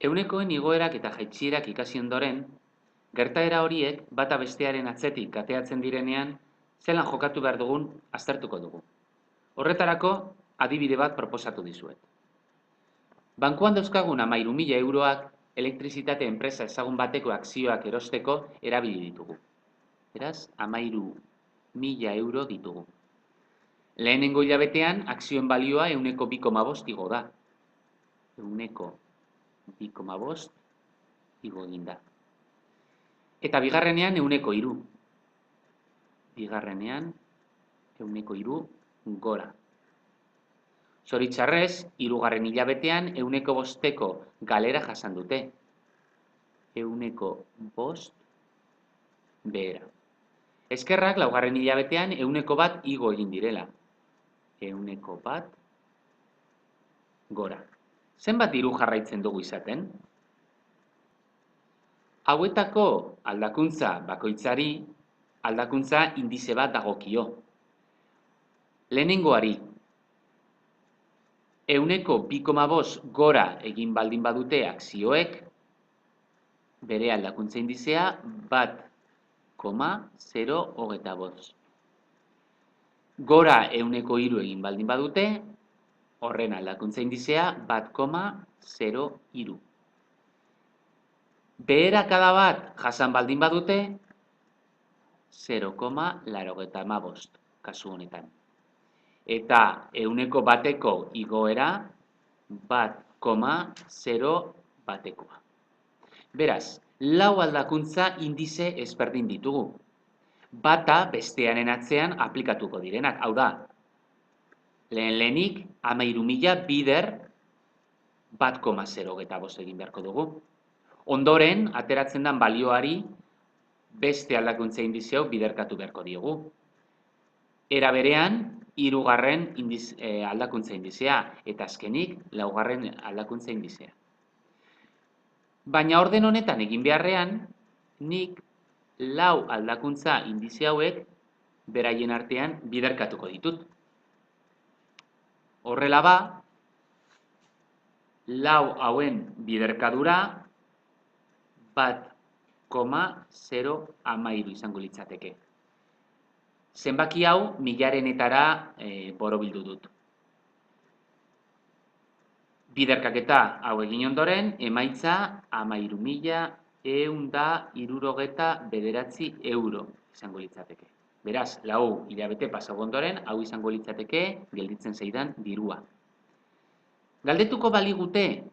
Ehunekoen igoerak eta jaitsierak ikasi ondoren, gertaera horiek bata bestearen atzetik kateatzen direnean, zelan jokatu behar dugun aztertuko dugu. Horretarako, adibide bat proposatu dizuet. Bankuan dauzkagun 13.000 euroak elektrizitate enpresa ezagun bateko akzioak erosteko erabili ditugu. Beraz, 13.000 euro ditugu. Lehenengo hilabetean, akzioen balioa 2,5 igo da. 2,5 igo egin da. Eta bigarrenean 3. Bigarrenean 3 gora. Zoritxarrez, 3. hilabetean 5% galera jasan dute. 5% behera. Eskerrak 4. hilabetean 1% igo egin direla. 1% gora. Zenbat diru jarraitzen dugu izaten? Hauetako aldakuntza bakoitzari aldakuntza indize bat dagokio. Lehenengoari 2,5 gora egin baldin badute akzioek, bere aldakuntza indizea 1,025. Gora 3 egin baldin badute, horren aldakuntza indizea 1,03. Beherakada bat jasan baldin badute, 0,85 kasu honetan. Eta 1% igoera 1,01. Beraz, 4 aldakuntza indize ezberdin ditugu. Bata bestearen atzean aplikatuko direnak, hau da, lehenik 13.000 bider 1,05 egin beharko dugu. Ondoren, ateratzen den balioari beste aldakuntza indizeo biderkatu beharko diogu. Era berean, 3. aldakuntza indizea eta azkenik 4. aldakuntza indizea. Baina orden honetan egin beharrean, nik 4 aldakuntza indize hauek beraien artean biderkatuko ditut. Horrela ba, 4 hauen biderkadura 1,013 izango litzateke. Zenbaki hau 1000-etara borobildu dut. Biderkaketa hau egin ondoren, emaitza 13.169 euro izango litzateke. Beraz, 4 hilabete pasatu ondoren, hau izango litzateke gelditzen zaidan dirua. Galdetuko baligute,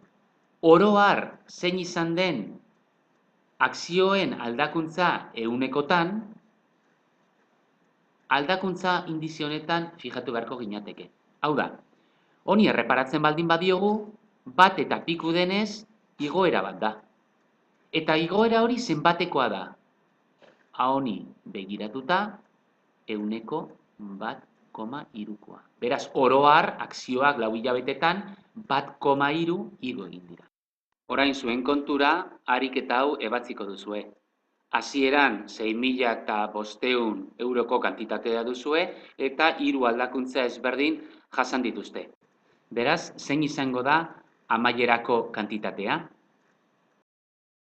oro har zein izan den akzioen aldakuntza 100-kotan, aldakuntza indize honetan fijatu beharko ginateke. Hau da, honi erreparatzen baldin badiogu, 1,5 denez, igoera bat da. Eta igoera hori zenbatekoa da. Honi begiratuta, 1,3. Beraz, oro har akzioak 4 hilabetetan 1,3 igo egin dira. Orain zuen kontura, ariketa hau ebatziko duzue. Hasieran 6.500 euroko kantitatea duzue eta 3 aldakuntza ezberdin jasan dituzte. Beraz, zein izango da amaierako kantitatea?